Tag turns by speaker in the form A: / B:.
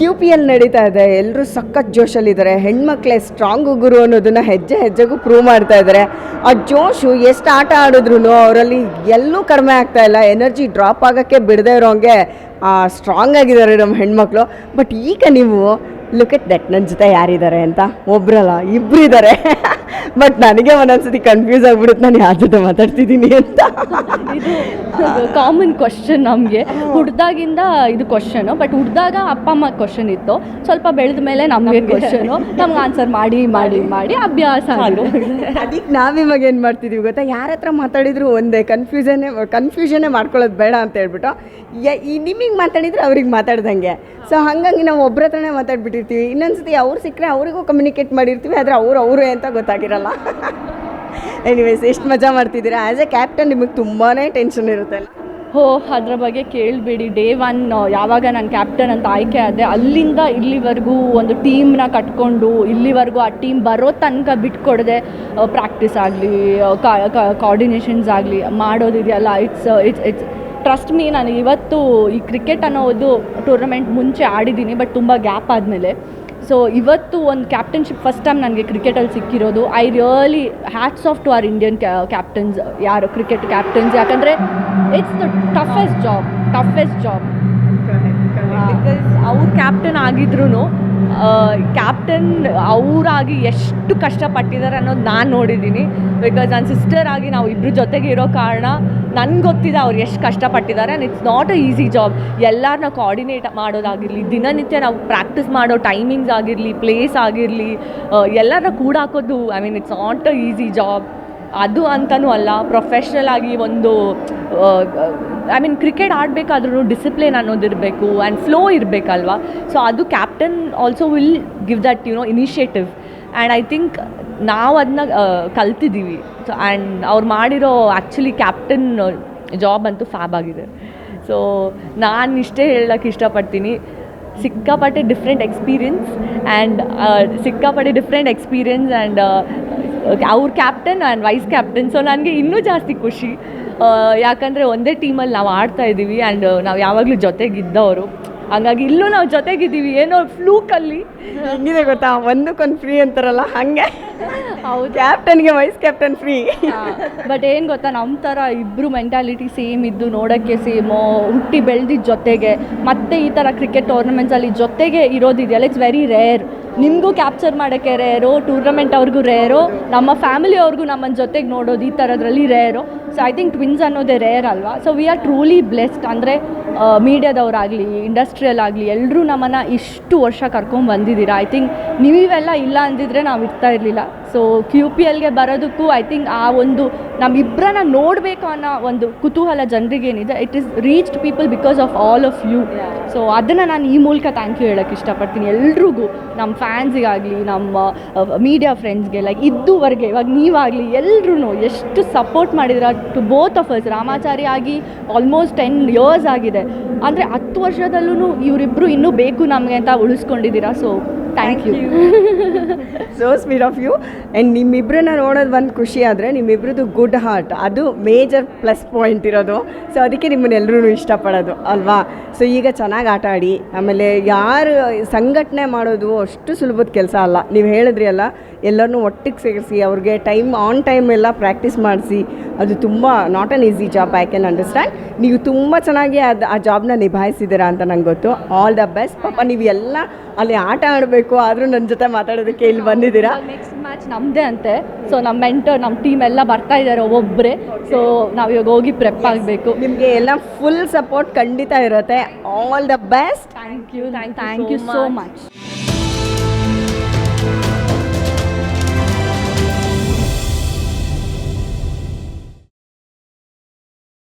A: QPL ನಡೀತಾ ಇದೆ, ಎಲ್ಲರೂ ಸಖತ್ ಜೋಶಲ್ಲಿದ್ದಾರೆ. ಹೆಣ್ಮಕ್ಳೇ ಸ್ಟ್ರಾಂಗು ಗುರು ಅನ್ನೋದನ್ನು ಹೆಜ್ಜೆ ಹೆಜ್ಜೆಗೂ ಪ್ರೂವ್ ಮಾಡ್ತಾ ಇದ್ದಾರೆ. ಆ ಜೋಶು ಎಷ್ಟು ಆಟ ಆಡಿದ್ರು ಅವರಲ್ಲಿ ಎಲ್ಲೂ ಕಡಿಮೆ ಆಗ್ತಾ ಇಲ್ಲ. ಎನರ್ಜಿ ಡ್ರಾಪ್ ಆಗೋಕ್ಕೆ ಬಿಡದೇ ಇರೋಂಗೆ ಸ್ಟ್ರಾಂಗ್ ಆಗಿದ್ದಾರೆ ನಮ್ಮ ಹೆಣ್ಮಕ್ಳು. ಬಟ್ ಈಗ ನೀವು ಲುಕ್ ಎಟ್ ದಟ್, ನನ್ನ ಜೊತೆ ಯಾರಿದ್ದಾರೆ ಅಂತ, ಒಬ್ರಲ್ಲ ಇಬ್ಬರು ಇದ್ದಾರೆ. ಬಟ್ ನನಗೆ ಒಂದೊಂದ್ಸತಿ ಕನ್ಫ್ಯೂಸ್ ಆಗಿಬಿಡುತ್ತೆ ನಾನು ಯಾರ ಜೊತೆ ಮಾತಾಡ್ತಿದ್ದೀನಿ ಅಂತ.
B: ಇದು ಕಾಮನ್ ಕ್ವಶನ್ ನಮಗೆ ಹುಡ್ದಾಗಿಂದ ಇದು ಕ್ವಶನು. ಬಟ್ ಹುಡ್ದಾಗ ಅಪ್ಪ ಅಮ್ಮ ಕ್ವಶನ್ ಇತ್ತು, ಸ್ವಲ್ಪ ಬೆಳೆದ ಮೇಲೆ ನಮಗೆ ಕ್ವಶನು, ನಮ್ಗೆ ಆನ್ಸರ್ ಮಾಡಿ ಮಾಡಿ ಮಾಡಿ ಅಭ್ಯಾಸ ಆಗಿದೆ.
A: ಅದಕ್ಕೆ ನಾವಿವಾಗ ಏನು ಮಾಡ್ತಿದ್ದೀವಿ ಗೊತ್ತಾ, ಯಾರ ಹತ್ರ ಮಾತಾಡಿದ್ರು ಒಂದೇ ಕನ್ಫ್ಯೂಷನ್ನೇ ಮಾಡ್ಕೊಳ್ಳೋದು ಬೇಡ ಅಂತ ಹೇಳ್ಬಿಟ್ಟು ನಿಮಗೆ ಮಾತಾಡಿದ್ರೆ ಅವ್ರಿಗೆ ಮಾತಾಡ್ದಂಗೆ. ಸೊ ಹಾಗಾಗಿ ನಾವು ಒಬ್ಬರ ಹತ್ರನೇ ಮಾತಾಡ್ಬಿಟ್ಟಿರ್ತೀವಿ. ಇನ್ನೊಂದ್ಸತಿ ಅವ್ರು ಸಿಕ್ಕರೆ ಅವರಿಗೂ ಕಮ್ಯುನಿಕೇಟ್ ಮಾಡಿರ್ತೀವಿ, ಆದರೆ ಅವರೇ ಅಂತ ಗೊತ್ತಾಗಿರಲ್ಲ. ಎನಿವೇಸ್, ಎಷ್ಟು ಮಜಾ ಮಾಡ್ತಿದ್ದೀರಾ. ಆ್ಯಸ್ ಎ ಕ್ಯಾಪ್ಟನ್ ನಿಮಗೆ ತುಂಬಾ ಟೆನ್ಷನ್ ಇರುತ್ತೆ ಅಲ್ಲ?
B: ಅದ್ರ ಬಗ್ಗೆ ಕೇಳಬೇಡಿ. ಡೇ 1 ಯಾವಾಗ ನಾನು ಕ್ಯಾಪ್ಟನ್ ಅಂತ ಆಯ್ಕೆ ಆದೆ, ಅಲ್ಲಿಂದ ಇಲ್ಲಿವರೆಗೂ ಒಂದು ಟೀಮ್ನ ಕಟ್ಕೊಂಡು ಇಲ್ಲಿವರೆಗೂ ಆ ಟೀಮ್ ಬರೋ ತನಕ ಬಿಟ್ಕೊಡದೆ ಪ್ರಾಕ್ಟೀಸ್ ಆಗಲಿ, ಕೋಆರ್ಡಿನೇಷನ್ಸ್ ಆಗಲಿ ಮಾಡೋದಿದೆಯಲ್ಲ, ಇಟ್ಸ್ ಟ್ರಸ್ಟ್ ಮೀ. ನಾನು ಇವತ್ತು ಈ ಕ್ರಿಕೆಟ್ ಅನ್ನೋದು ಟೂರ್ನಮೆಂಟ್ ಮುಂಚೆ ಆಡಿದ್ದೀನಿ, ಬಟ್ ತುಂಬ ಗ್ಯಾಪ್ ಆದಮೇಲೆ. ಸೊ ಇವತ್ತು ಒಂದು ಕ್ಯಾಪ್ಟನ್ಶಿಪ್ ಫಸ್ಟ್ ಟೈಮ್ ನನಗೆ ಕ್ರಿಕೆಟಲ್ಲಿ ಸಿಕ್ಕಿರೋದು. I really hats off to our Indian captains, ಯಾರು ಕ್ರಿಕೆಟ್ ಕ್ಯಾಪ್ಟನ್ಸ್. ಯಾಕಂದರೆ it's the toughest job. Because ಅವ್ರು ಕ್ಯಾಪ್ಟನ್ ಆಗಿದ್ರು ಕ್ಯಾಪ್ಟನ್ ಅವರಾಗಿ ಎಷ್ಟು ಕಷ್ಟಪಟ್ಟಿದ್ದಾರೆ ಅನ್ನೋದು ನಾನು ನೋಡಿದ್ದೀನಿ. ಬಿಕಾಸ್ ನನ್ನ ಸಿಸ್ಟರ್ ಆಗಿ ನಾವು ಇಬ್ಬರು ಜೊತೆಗೆ ಇರೋ ಕಾರಣ ನನಗೆ ಗೊತ್ತಿದೆ ಅವ್ರು ಎಷ್ಟು ಕಷ್ಟಪಟ್ಟಿದ್ದಾರೆ. And it's not a easy job. ಎಲ್ಲರನ್ನ ಕೋಆರ್ಡಿನೇಟ್ ಮಾಡೋದಾಗಿರಲಿ, ದಿನನಿತ್ಯ ನಾವು ಪ್ರಾಕ್ಟೀಸ್ ಮಾಡೋ ಟೈಮಿಂಗ್ಸ್ ಆಗಿರಲಿ, ಪ್ಲೇಸ್ ಆಗಿರಲಿ, ಎಲ್ಲರನ್ನ ಕೂಡ ಹಾಕೋದು, I mean it's not a easy job. ಅದು ಅಂತಲೂ ಅಲ್ಲ, ಪ್ರೊಫೆಷ್ನಲ್ ಆಗಿ ಒಂದು ಐ ಮೀನ್ ಕ್ರಿಕೆಟ್ ಆಡಬೇಕಾದ್ರೂ ಡಿಸಿಪ್ಲಿನ್ ಅನ್ನೋದಿರಬೇಕು ಆ್ಯಂಡ್ ಫ್ಲೋ ಇರಬೇಕಲ್ವ. ಸೊ ಅದು captain also will give that initiative. And I think ನಾವು ಅದನ್ನ ಕಲ್ತಿದ್ದೀವಿ. ಸೊ ಆ್ಯಂಡ್ ಅವ್ರು ಮಾಡಿರೋ ಆ್ಯಕ್ಚುಲಿ ಕ್ಯಾಪ್ಟನ್ ಜಾಬ್ ಅಂತೂ ಫ್ಯಾಬ್ ಆಗಿದೆ. ಸೊ ನಾನು ಇಷ್ಟೇ ಹೇಳೋಕ್ಕೆ ಇಷ್ಟಪಡ್ತೀನಿ, ಸಿಕ್ಕಾಪಟ್ಟೆ ಡಿಫ್ರೆಂಟ್ ಎಕ್ಸ್ಪೀರಿಯನ್ಸ್ ಆ್ಯಂಡ್ ಅವ್ರ captain and vice captain. So ನನಗೆ ಇನ್ನೂ ಜಾಸ್ತಿ ಖುಷಿ, ಯಾಕಂದರೆ ಒಂದೇ ಟೀಮಲ್ಲಿ ನಾವು ಆಡ್ತಾ ಇದ್ದೀವಿ ಆ್ಯಂಡ್ ನಾವು ಯಾವಾಗಲೂ ಜೊತೆಗಿದ್ದವರು. ಹಾಗಾಗಿ ಇಲ್ಲೂ ನಾವು ಜೊತೆಗಿದ್ದೀವಿ, ಏನೋ ಫ್ಲೂಕಲ್ಲಿ.
A: ಹೆಂಗಿದೆ ಗೊತ್ತಾ, ಒಂದಕ್ಕೊಂದು ಫ್ರೀ ಅಂತಾರಲ್ಲ ಹಾಗೆ. ಹೌದು, ಕ್ಯಾಪ್ಟನ್ಗೆ ವೈಸ್ ಕ್ಯಾಪ್ಟನ್ ಫ್ರೀ.
B: ಬಟ್ ಏನು ಗೊತ್ತಾ, ನಮ್ಮ ಥರ ಇಬ್ಬರು ಮೆಂಟಾಲಿಟಿ ಸೇಮ್ ಇದ್ದು, ನೋಡೋಕ್ಕೆ ಸೇಮು, ಹುಟ್ಟಿ ಬೆಳೆದಿದ್ದ ಜೊತೆಗೆ, ಮತ್ತು ಈ ಥರ ಕ್ರಿಕೆಟ್ ಟೂರ್ನಮೆಂಟ್ಸಲ್ಲಿ ಜೊತೆಗೆ ಇರೋದಿದೆಯಲ್ಲ, ಇಟ್ಸ್ ವೆರಿ ರೇರ್. ನಿಮಗೂ ಕ್ಯಾಪ್ಚರ್ ಮಾಡೋಕ್ಕೆ ರೇರು, ಟೂರ್ನಮೆಂಟ್ ಅವ್ರಿಗೂ ರೇರು, ನಮ್ಮ ಫ್ಯಾಮಿಲಿ ಅವ್ರಿಗೂ ನಮ್ಮನ್ನು ಜೊತೆಗೆ ನೋಡೋದು ಈ ಥರದ್ರಲ್ಲಿ rare. So I think twins ಅನ್ನೋದೇ ರೇರ್ ಅಲ್ವಾ. So we are truly blessed. ಅಂದರೆ ಮೀಡಿಯಾದವರಾಗಲಿ, ಇಂಡಸ್ಟ್ರಿಯಲ್ ಆಗಲಿ, ಎಲ್ಲರೂ ನಮ್ಮನ್ನು ಇಷ್ಟು ವರ್ಷ ಕರ್ಕೊಂಡು ಬಂದಿದ್ದೀರಾ. ಐ ಥಿಂಕ್ ನೀವೆಲ್ಲ ಇಲ್ಲ ಅಂದಿದ್ರೆ ನಾವು ಇರ್ತಾ ಇರಲಿಲ್ಲ. ಸೊ QPLಗೆ ಬರೋದಕ್ಕೂ ಐ ಥಿಂಕ್ ಆ ಒಂದು ನಮ್ಮಿಬ್ಬರನ್ನ ನೋಡಬೇಕು ಅನ್ನೋ ಒಂದು ಕುತೂಹಲ ಜನರಿಗೇನಿದೆ, it is reached people because of all of you. So ಅದನ್ನು ನಾನು ಈ ಮೂಲಕ ಥ್ಯಾಂಕ್ ಯು ಹೇಳೋಕ್ಕೆ ಇಷ್ಟಪಡ್ತೀನಿ ಎಲ್ರಿಗೂ, ನಮ್ಮ ಫ್ಯಾನ್ಸಿಗಾಗಲಿ, ನಮ್ಮ ಮೀಡಿಯಾ ಫ್ರೆಂಡ್ಸ್ಗೆ, ಲೈಕ್ ಇದುವರೆಗೆ ಇವಾಗ ನೀವಾಗಲಿ ಎಲ್ಲರೂ ಎಷ್ಟು ಸಪೋರ್ಟ್ ಮಾಡಿದ್ರೆ to both of us. Ramachari ಆಗಿ ಆಲ್ಮೋಸ್ಟ್ 10 years ಆಗಿದೆ, ಅಂದರೆ 10 ವರ್ಷದಲ್ಲೂ ಇವರಿಬ್ಬರು ಇನ್ನೂ ಬೇಕು ನಮಗೆ ಅಂತ ಉಳಿಸ್ಕೊಂಡಿದ್ದೀರಾ. So thank you.
A: So sweet of you. And ನಿಮ್ಮಿಬ್ಬರನ್ನ ನೋಡೋದು ಒಂದು ಖುಷಿ, ಆದರೆ ನಿಮ್ಮಿಬ್ರದ್ದು ಗುಡ್ ಹಾರ್ಟ್ ಅದು ಮೇಜರ್ ಪ್ಲಸ್ ಪಾಯಿಂಟ್ ಇರೋದು. ಸೊ ಅದಕ್ಕೆ ನಿಮ್ಮನ್ನೆಲ್ಲರೂ ಇಷ್ಟಪಡೋದು ಅಲ್ವಾ. ಸೊ ಈಗ ಚೆನ್ನಾಗಿ ಆಟ ಆಡಿ, ಆಮೇಲೆ ಯಾರು ಸಂಘಟನೆ ಮಾಡೋದು ಅಷ್ಟು ಸುಲಭದ ಕೆಲಸ ಅಲ್ಲ. ನೀವು ಹೇಳಿದ್ರಿ ಅಲ್ಲ, ಎಲ್ಲರನ್ನೂ ಒಟ್ಟಿಗೆ ಸೇರಿಸಿ ಅವ್ರಿಗೆ ಆನ್ ಟೈಮ್ ಎಲ್ಲ ಪ್ರಾಕ್ಟೀಸ್ ಮಾಡಿಸಿ, ಅದು ತುಂಬ not on easy job. I can understand. ನೀವು ತುಂಬ ಚೆನ್ನಾಗಿ ಆ ಜಾಬ್ನ ನಿಭಾಯಿಸಿದ್ದೀರಾ ಅಂತ ನಂಗೆ ಗೊತ್ತು. All the best. ಪಾಪ ನೀವು ಎಲ್ಲ ಅಲ್ಲಿ ಆಟ ಆಡಬೇಕು, ಆದರೂ ನನ್ನ ಜೊತೆ ಮಾತಾಡೋದಕ್ಕೆ ಇಲ್ಲಿ ಬಂದಿದ್ದೀರಾ.
B: ನೆಕ್ಸ್ಟ್ ಮ್ಯಾಚ್ ನಮ್ಮದೇ ಅಂತೆ. ಸೊ ನಮ್ಮ ಮೆಂಟರ್, ನಮ್ಮ ಟೀಮ್ ಎಲ್ಲ ಬರ್ತಾ ಇದ್ದಾರೆ ಒಬ್ಬೊಬ್ಬರೇ. ಸೊ ನಾವು ಇವಾಗ ಹೋಗಿ ಪ್ರೆಪ್ ಆಗಬೇಕು.
A: ನಿಮಗೆ ಎಲ್ಲ ಫುಲ್ ಸಪೋರ್ಟ್ ಖಂಡಿತ ಇರುತ್ತೆ. All the best.
B: Thank you so much.